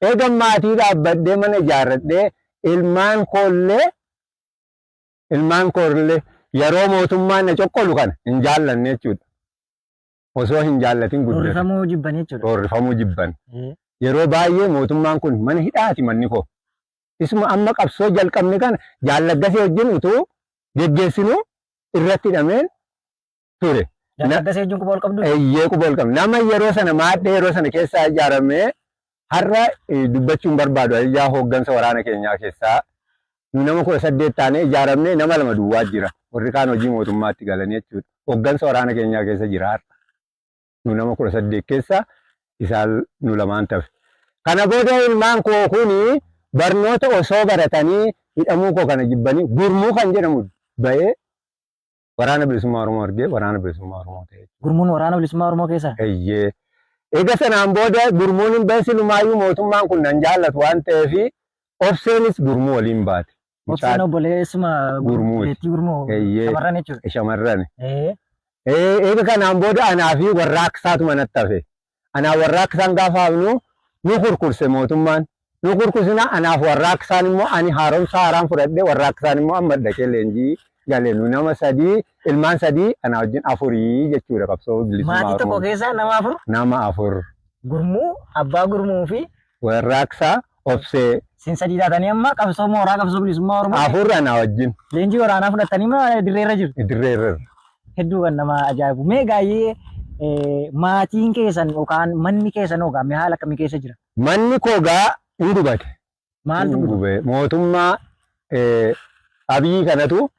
Eegan maatii dhaabbadhee mana ijaarradhee ilmaan koollee yeroo mootummaan na coqqolu kana hin jaallanne jechuudha. Osoo hin jaallatin guddate. Roorrifamuu jibban jechuudha. Roorrifamuu jibban. Yeroo baay'ee mootummaan kun mana hidhaati manni koo. Isuma amma qabsoo jalqabne kana jaalladgasee wajjin utuu geggeessinu irratti hidhameen ture. Jaalladgasee wajjin quba ol qabdu? Eeyyee quba ol qabdu. Nama yeroo sana maaddee yeroo sana keessaa ijaaramee har'a dubbachuun barbaadu ayyaa hooggansa waraana keenyaa keessaa nu nama 18 taanee ijaaramnee nama 2 duwwaa jira. Warri kaan hojii mootummaatti galanii jechuudha. Hooggansa waraana keenyaa keessa jira har'a. Nu nama 18 keessa isaan nu 2 tafe. Kana booda ilmaan koo kuni barnoota osoo baratanii hidhamuu koo kana jibbanii gurmuu kan jedhamu ba'ee waraana bilisummaa Oromoo argee waraana bilisummaa Oromoo ta'e. Gurmuun waraana bilisummaa Oromoo keessa? Eeyyee. Eega sanaan booda gurmuun hin beeksi lumaayyuu mootummaan kun nan jaallatu waan ta'eef obseenis gurmuu waliin baate. Obseen obboleessuma gurmuuti. Shamarran jechuudha. Shamarran. Eega kanaan booda anaa fi warraaqsaatu manatti hafe. Anaa warraaqsaan gaafa hafnu nu kurkurse mootummaan. Nu kurkursina anaaf warraaqsaan immoo ani haaromsa haaraan fudhadhee warraaqsaan immoo amma dhaqee leenjii galee nu nama 3 ilmaan 3 anaa wajjin 4 jechuudha qabsoo bilisummaa Oromoo. Maatii tokko keessaa nama 4? Nama 4. Gurmuu, abbaa gurmuu fi warraaqsaa obsee. Sin 3 taatanii amma qabsoo mooraa qabsoo bilisummaa Oromoo. 4 anaa wajjin. Leenjii waraanaa fudhatanii maa dirreerra jiru? Dirreerra. Hedduu kan nama ajaa'ibu. Mee gaayyee maatiin keessan yookaan manni keessan hoogaa haala akkamii keessa jira? Manni koogaa hin gubate. Maaltu gube? Mootummaa Abiyyi kanatu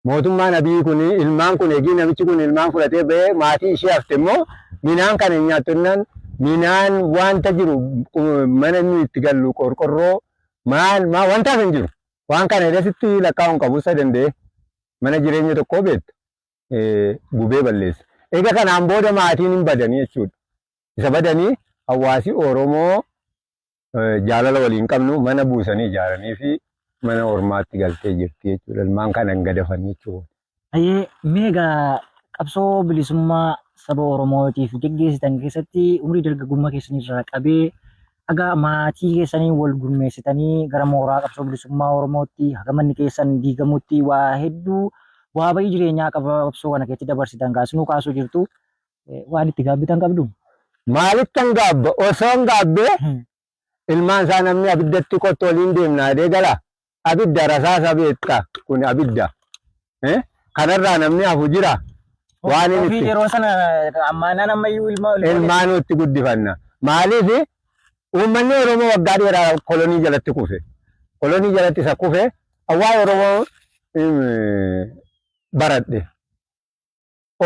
mootummaan Abiyyi kun ilmaan kun eegii namichi kun ilmaan fudhatee ba'ee maatii ishee hafte immoo minaan kana hin nyaattonnan minaan wanta jiru mana inni itti gallu qorqorroo wanta hin jiru. Waan kana irratti lakkaa'uun qabu isa danda'e mana jireenya tokkoo beektu gubee balleessa. Egaa kanaan booda maatiin hin badanii jechuudha. Isa badanii hawaasi Oromoo jaalala waliin qabnu mana buusanii ijaaranii fi mana ormaatti galtee jirti jechuudha. Ilmaan kana hin gadafanii jechuudha. Meegaa qabsoo bilisummaa saba Oromootiif geggeessitan keessatti umurii dargaggummaa keessanirraa qabee aga maatii keessanii wal gurmeessitanii gara mooraa qabsoo bilisummaa Oromootti haga manni keessan diigamutti waa hedduu waa bayii jireenyaa qabsoo kana keessatti dabarsitan kaasunuu kaasuu jirtu waan itti gaabbitan qabdu. Maalittan gaabba osoo hin gaabbee ilmaan isaa namni abiddatti qottu waliin deemnaa deegala abidda rasaasa beekta kun abidda kanarraa namni hafu jira waan inni itti yeroo sana ammaanaan ammayyuu ilmaan itti guddifanna maaliif uummanni Oromoo waggaa dheeraa kolonii jalatti kufe kolonii jalatti isa kufe awwaa Oromoo baradhe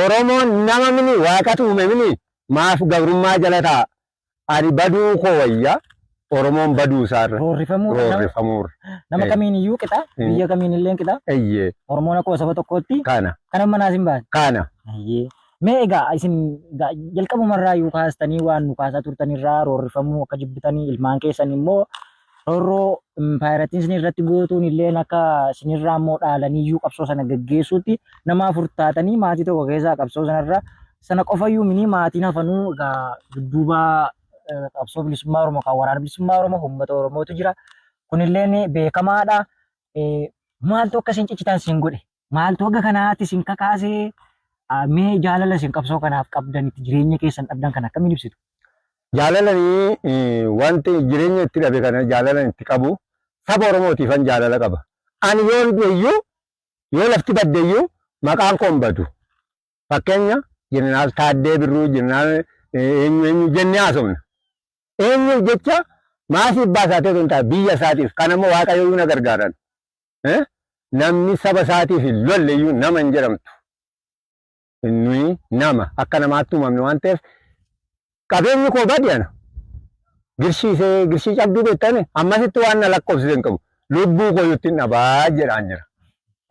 Oromoon nama mini waaqatu uume mini maaf gabrummaa jala ta'a ani baduu koo wayya Oromoon baduu isaarra roorrifamuurra. Nama kamiin iyyuu qixa biyya kamiin illee qixa. Oromoon akkuma saba tokkootti. Kana manaas hin baane. Kana. Mee egaa isin jalqabumarraa iyyuu kaastanii waan nu kaasaa turtanirraa roorrifamuu akka jibbitanii ilmaan keessan immoo roorroo impaayiratiin isin irratti gootuun illee akka isinirraa immoo dhaalanii iyyuu qabsoo sana gaggeessuutti nama 4 taatanii maatii tokko keessaa qabsoo sanarra sana qofayyuu minii maatiin hafanuu egaa dudduuba qabsoo bilisummaa Oromoo kan waraana bilisummaa Oromoo uummata Oromootu jira. Kunillee beekamaadha. Maaltu akka isin ciccitan isin godhe? Maaltu akka kanaatti isin kakaasee mee jaalala isin qabsoo kanaaf qabdanitti jireenya keessan dhabdan kana akkamiin ibsitu? Jaalalanii wanti jireenya itti dhabe kana jaalalan itti qabu saba Oromootiifan jaalala qaba. Ani yoo lafti baddeeyyuu maqaan koo hin badu. Fakkeenya Jeneraal Taaddee Birruu Jeneraal eenyu jennee haasofna. Eenyu jecha maasiif baasaatee tun ta'a biyya isaatiif kanammoo waaqayyoon na gargaaran. Namni saba isaatiif hin lolleeyyuu nama hin jedhamtu. Nuyi nama akka namaatti uumamne waan ta'eef qabeenyi koo badi'ana. Girshii cabduu beektane ammasitti waan na lakkoofsise hin qabu. Lubbuu koo ittiin dhabaa jedhaan jira.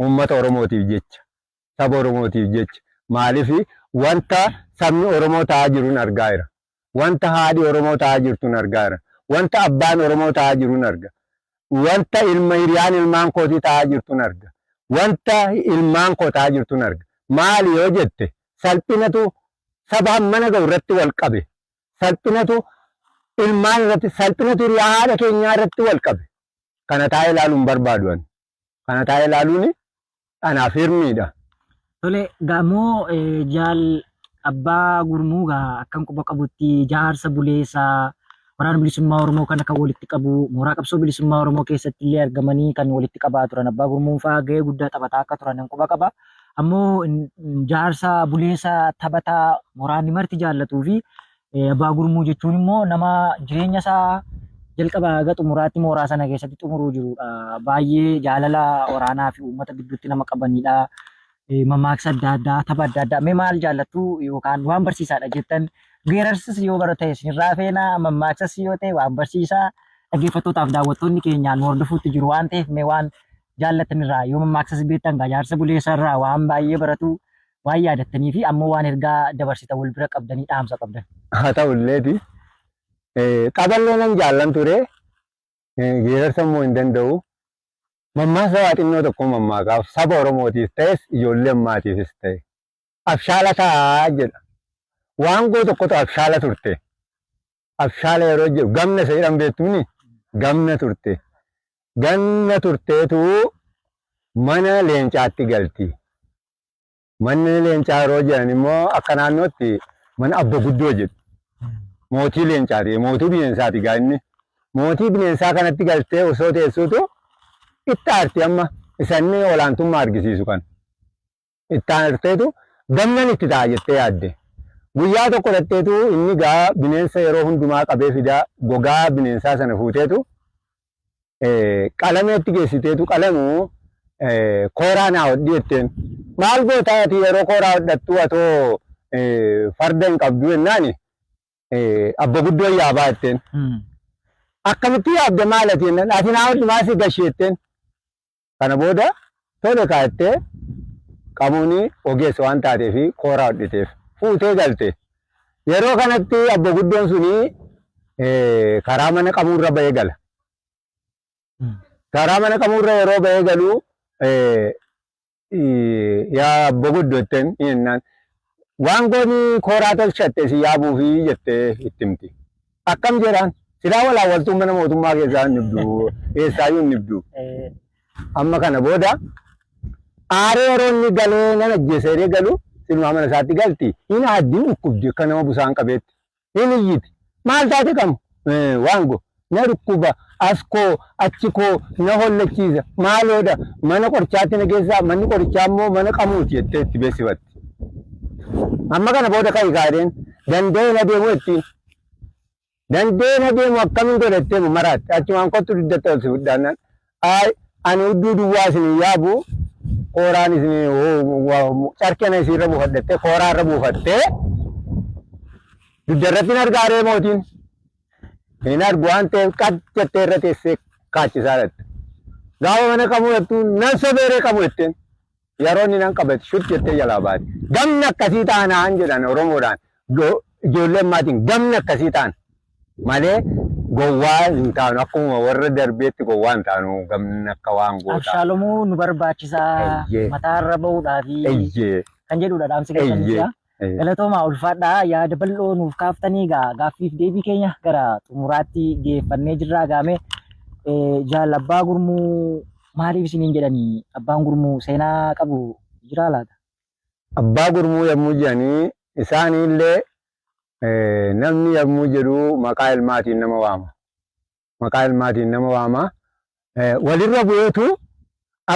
Uummata Oromootiif jecha saba Oromootiif jecha maaliif wanta sabni Oromoo ta'aa jiruun argaa jira. Wanta haadhi Oromoo ta'aa jirtuun argaa jira. Wanta abbaan Oromoo ta'aa jiruun arga. Wanta hiriyaan ilmaan kootii ta'aa jirtuun arga. Wanta ilmaan koo ta'aa jirtuun arga. Maali yoo jette salphinatu saba mana ga'u irratti wal qabe. Salphinatu ilmaan irratti salphina turii haadha keenyaa irratti wal qabe. Kana taa'ee ilaaluun barbaaduan. Kana taa'ee ilaaluun anaaf hirmiidha. Tole gamoo jaal abbaa gurmuu akkam quba qabutti jaarsa buleessaa waraana bilisummaa Oromoo kana kan walitti qabu mooraa qabsoo bilisummaa Oromoo keessatti illee argamanii kan walitti qabaa turan abbaa gurmuun fa'aa gahee guddaa taphataa akka turan nan quba qaba. Ammoo jaarsa buleessaa taphataa mooraanni marti jaallatuu fi abbaa gurmuu jechuun immoo nama jireenya isaa jalqaba haga xumuraatti mooraa sana keessatti xumuruu jirudha. Baay'ee jaalala waraanaa fi uummata gidduutti nama qabanidha. Mammaaksa adda addaa tapha adda addaa mee maal jaallattu yookaan waan barsiisaadha jettan geerarsas yoo barate isinirraa feena mammaaksas yoo ta'e waan barsiisaa dhaggeeffattootaaf daawwattoonni keenyaan hordofuutti jiru waan ta'eef mee waan jaallatanirraa yoo mammaaksas beektan jaarsa buleessarraa waan baay'ee baratu waan yaadattanii fi ammoo waan ergaa dabarsita wal bira qabdanii dhaamsa qabdan. Haa ta'ulleeti qaballee nan jaallan ture geerarsa immoo hin danda'u. Mammaaksa waa xinnoo tokko mammaakaaf saba Oromootiif ta'es ijoollee ammaatiifis ta'e abshaala taa'aa jedha. Waangoo tokkotu abshaala turte. Abshaala yeroo jedhu gamna isa jedhan beektuuni gamna turte. Gamna turteetu mana leencaatti galti. Manni leencaa yeroo jedhan immoo akka naannootti mana abba guddoo jedhu. Mootii leencaati. Mootii bineensaati gaa inni. Mootii bineensaa kanatti galtee osoo teessuutu itti aarti amma isanni olaantummaa argisiisu kan. Itti aarteetu gamnan itti ta'a jettee yaadde. Guyyaa tokko dhatteetu inni gaa bineensa yeroo hundumaa qabee fidaa gogaa bineensaa sana fuuteetu qalameetti geessiteetu qalamuu kooraa naa hodhi jetteen. Maal gootaati yeroo kooraa hodhattu atoo farda hin qabdu jennaani abba guddoo yaabaa jetteen. Akkamitti yaabde maalati jennaan ati naa hodhi maasii gashee jetteen. Kana booda tole kaayattee qabuuni ogeessa waan taateef kooraa hodhiteef fuutee galte. Yeroo kanatti abba guddoon suni karaa mana qabuurra bahee gala. Karaa mana qabuurra yeroo bahee galu yaa abba guddoo jetteen jennaan waan gooni kooraa tolchatte si yaabuufi jettee itti himti. Akkam jedhaan silaa walaawwaltuun mana mootummaa keessaa hin nibdu eessaayyuu hin nibdu. Amma kana booda aaree yeroo inni galee nan ajjeesee galu sinumaa mana isaatti galti. Inni addiin dhukkubdi akka nama busaan qabeetti. Inni iyyiti. Maal taate qabu? Waango. Na dhukkuba askoo achikoo na hollachiisa. Maaloodha mana qorichaatti na geessaa manni qorichaa immoo mana qamuuti jettee itti beeksifatti. Amma kana booda kan gaadheen danda'ee na deemu ittiin. Danda'ee na deemu akkamiin godhattee maraatti achumaan kottu diddatta ol si fudhaannaan. Ani hudduu duwwaa isin yaabu kooraan isin carkena isirra buufatte kooraarra buufatte duddarratti argaaree mootiin hin argu waan ta'eef qaccatee irra teessee kaachisaa dhatte. Gaafa mana qabu jettu nan sobeeree qabu jetteen yeroo inni nan qabate shutti jettee jalaa baate. Gamni akkasii taanaan jedhan Oromoodhaan ijoolleen maatiin gamni akkasii ta'an malee gowwaa hin taanu akkuma warra darbeetti gowwaa hin taanu gamni akka waan goota. Abshaalomuu nu barbaachisaa mataarra bahuudhaafi kan jedhudha dhaamsi keessaniidha. Galatooma ulfaadhaa yaada bal'oo nuuf kaaftanii gaaffiif deebii keenya gara xumuraatti geeffannee jirraa gaame jaal abbaa gurmuu maaliif isiniin jedhanii abbaan gurmuu seenaa qabu jiraa laata? Abbaa gurmuu yommuu jedhanii isaaniillee namni yommuu jedhu maqaa ilmaatiin nama waama. Maqaa ilmaatiin nama waama. Walirra bu'eetu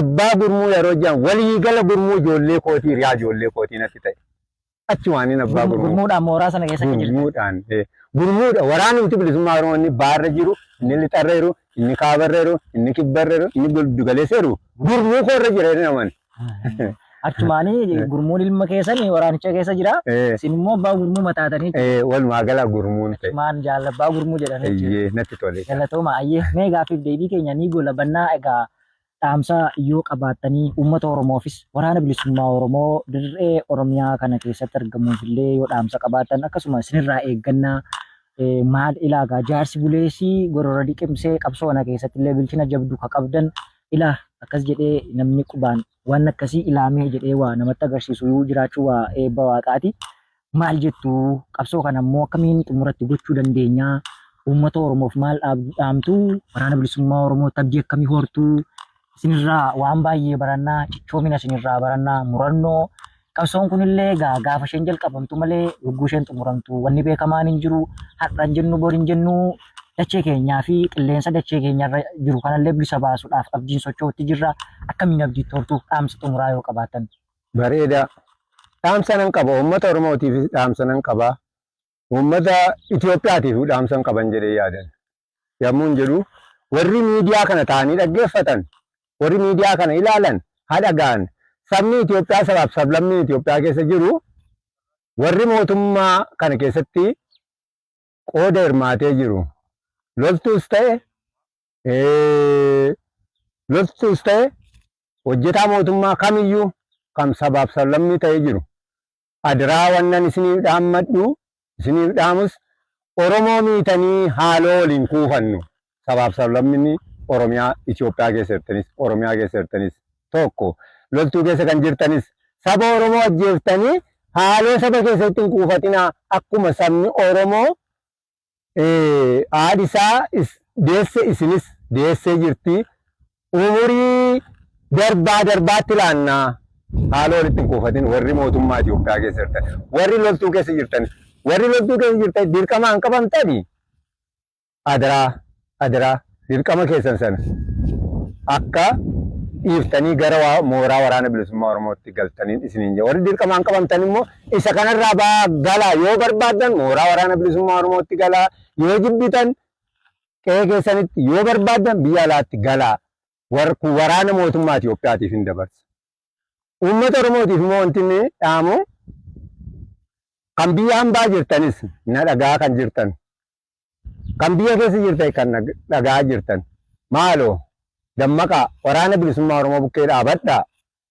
abbaa gurmuu yeroo jedhan walii gala gurmuu ijoollee kootii riyaa ijoollee kootii natti ta'e. Achi waaniin abbaa gurmuu. Gurmuudhaan mooraa sana keessa kan jirtu. Gurmuudhaan. Gurmuudha waraanumti bilisummaa Oromoo inni baarra jiru, inni lixarra jiru, inni kaabarra jiru, inni kibbarra jiru, inni giddugaleessa jiru. Gurmuu koorra jira naman. Achumaanii gurmuun ilma keessan waraanicha keessa jira. Isin immoo abbaa gurmuu mataatanii. Walumaa gala gurmuun ta'e. Maan jaal abbaa gurmuu jedhanii. Natti tole. Galatooma ayyee mee gaaffiif deebii keenya ni goolabannaa egaa dhaamsa yoo qabaattanii uummata Oromoofis waraana bilisummaa Oromoo dirree Oromiyaa kana keessatti argamuuf illee yoo dhaamsa qabaattan akkasuma isinirraa eeggannaa maal ilaagaa jaarsi buleesii gorora dhiqimsee qabsoo kana keessatti illee bilchina jabduu ka qabdan ilaa akkas jedhee namni qubaan waan akkasii ilaamee jedhee waa namatti agarsiisu jiraachuu waa eebba waaqaati. Maal jettu qabsoo kana immoo akkamiin xumuratti gochuu dandeenya? uummata Oromoof maal dhaamtu? Waraana bilisummaa Oromoo abdii akkamii hortuu? Isinirraa waan baay'ee barannaa, cichoomina isinirraa barannaa, murannoo. Qabsoon kunillee gaafa isheen jalqabamtu malee yogguu isheen xumuramtu wanni beekamaan hin jiru. Har'aan jennu bor hin jennu dachee keenyaa fi qilleensa dachee keenyarra jiru kanallee bilisa baasuudhaaf abdiin socho'utti jirra. Akkamiin abdiitti hortuu dhaamsa xumuraa yoo qabaatan? Bareeda. Dhaamsa nan qaba. Uummata Oromootiif dhaamsa nan qaba. Uummata Itoophiyaatiif dhaamsa nan qaban jedhee yaadan. Yommuu jedhu warri miidiyaa kana ta'anii dhaggeeffatan, warri miidiyaa kana ilaalan, haa dhaga'an. Sabni Itoophiyaa sabaaf sablammii Itoophiyaa keessa jiru warri mootummaa kana keessatti qooda hirmaatee jiru. Loltuus ta'e hojjetaa mootummaa kamiyyuu kam sabaaf sablammii ta'ee jiru. Adiraa wannan isiniif dhaammadhu, isiniif dhaamus Oromoo miitanii haaloo waliin kuufannu. Sabaaf sablammii Oromiyaa Itoophiyaa keessa jirtanis, Oromiyaa keessa jirtanis tokko. Loltuu keessa kan jirtanis saba Oromoo ajjeeftanii haaloo saba keessatti hin kuufatinaa. Akkuma sabni Oromoo haadhisaa deesse isinis deessee jirti. Umurii darbaatti laannaa haaloo walitti hin kuufatin warri mootummaa Itoophiyaa keessa jirtan, warri loltuu keessa jirtan, warri loltuu keessa jirtan dirqama hin qabamtani. Adiraa dirqama keessan sana akka dhiiftanii gara mooraa waraana bilisummaa Oromootti galtaniin isiniin jedha. Warri dirqamaan qabamtan immoo isa kanarraa galaa yoo barbaadan mooraa waraana bilisummaa Oromootti galaa, yoo jibbitan qe'ee keessanitti yoo barbaadan biyya alaatti galaa. Waraana mootummaa Itoophiyaatiif hin dabarsa. Uummata Oromootiif immoo wanti inni dhaamu kan biyya hambaa jirtanis na dhagaa kan jirtan, kan biyya keessa jirtan kan dhagaa jirtan maaloo dammaqaa waraana bilisummaa Oromoo bukkee dhaabadhaa.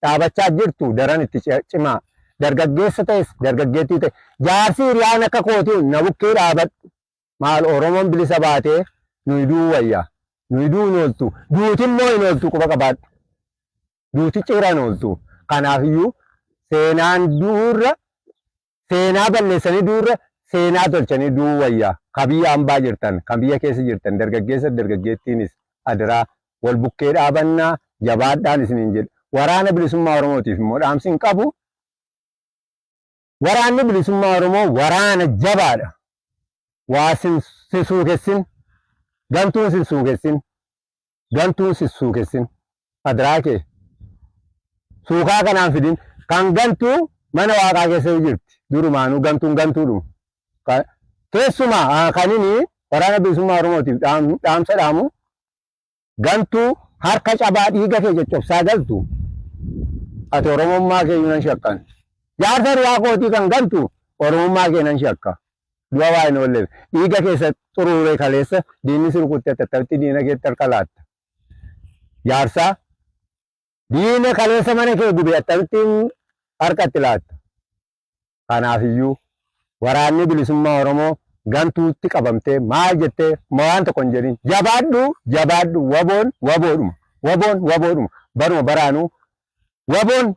Dhaabachaa jirtu daran itti cimaa. Dargaggeessa ta'es dargaggeettii ta'e jaarsi hiriyaan akka kootii na bukkee dhaabadhu. Maal Oromoon bilisa baatee nuyi duu wayyaa. Nuyi duu hin ooltu. Duuti immoo hin ooltu quba qabaadhu. Duuti cira hin ooltu. Kanaafiyyuu seenaa balleessanii duurra seenaa tolchanii duu wayyaa. Kan biyya hambaa jirtan, kan biyya keessa jirtan dargaggeessa dargaggeettiinis adiraa wal bukkee dhaabannaa jabaadhaan isiniin jedhu. Waraana bilisummaa Oromootiif immoo dhaamsi hin qabu. Waraanni bilisummaa Oromoo waraana jabaadha. Waa sisuukessin, gantuun sisuukessin, gantuun sisuukessin. Adiraa kee suukaa kanaan fidin. Kan gantuu mana waaqaa keessa jirti. Durumaanuu gantuun gantuudhuma. Keessumaa kan inni waraana bilisummaa Oromootiif dhaamsa dhaamu gantuu harka cabaa dhiiga kee coccobsaa galtu. Ati Oromummaa kee nan shakkan. Jaarsa riyaa kootii kan gantu Oromummaa kee nan shakka. Du'a waa hin oolleef dhiiga keessa xuruuree kaleessa diinni sirkutte tattafti diina keetti harka laatta. Jaarsaa diina kaleessa mana kee gube tattafti harkatti laatta. Kanaafiyyuu waraanni bilisummaa Oromoo gantuutti qabamtee maal jettee waan tokko hin jedhin jabaadhu waboodhuma baruma baraanuu waboon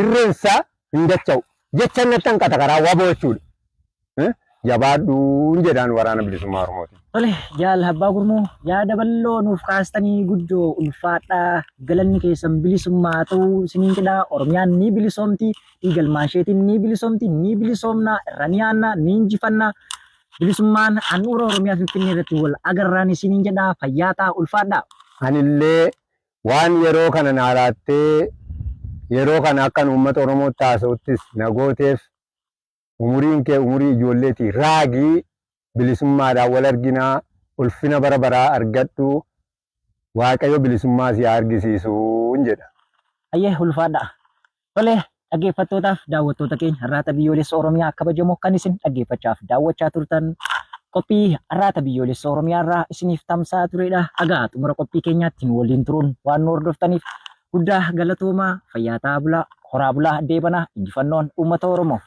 irreensaa hin dacha'u jecha natti hanqata karaa waboo jechuudha. Jabaadhuun jedhaan waraana bilisummaa Oromooti. Tole jaal abbaa gurmuu yaada bal'oo nuuf kaastanii guddoo ulfaadhaa galanni keessan bilisummaa ta'uu isiniin jedhaa. Oromiyaan ni bilisoomti, dhiigalmaan isheetiin ni bilisoomti, ni bilisoomnaa, irra ni aannaa, ni injifannaa. Bilisummaan handhuura Oromiyaa Finfinnee irratti wal agarraan isiniin jedhaa. Fayyaa ta'aa ulfaadhaa. Anillee waan yeroo kana naalaattee yeroo kana akkan uummata Oromootti haasa'uttis nagooteef umuriin kee umurii ijoolleeti raagii bilisummaadhaan wal arginaa ulfina bara baraa argadhu Waaqayyo bilisummaa si argisiisuun jedha. Ayyee ulfaadhaa. Tole dhaggeeffattootaaf daawwattoota keenya har'aata biyyoolessa Oromiyaa kabajamoo kan isin dhaggeeffachaaf daawwachaa turtan qophii har'aata biyyoolessa Oromiyaa irraa isiniif tamsa'aa turedha. Egaa xumura qophii keenyaatti waliin turuun waan nu hordoftaniif guddaa galatoomaa. Fayyaa ta'aa bulaa, horaa bulaa, deebanaa, injifannoon uummata Oromoof.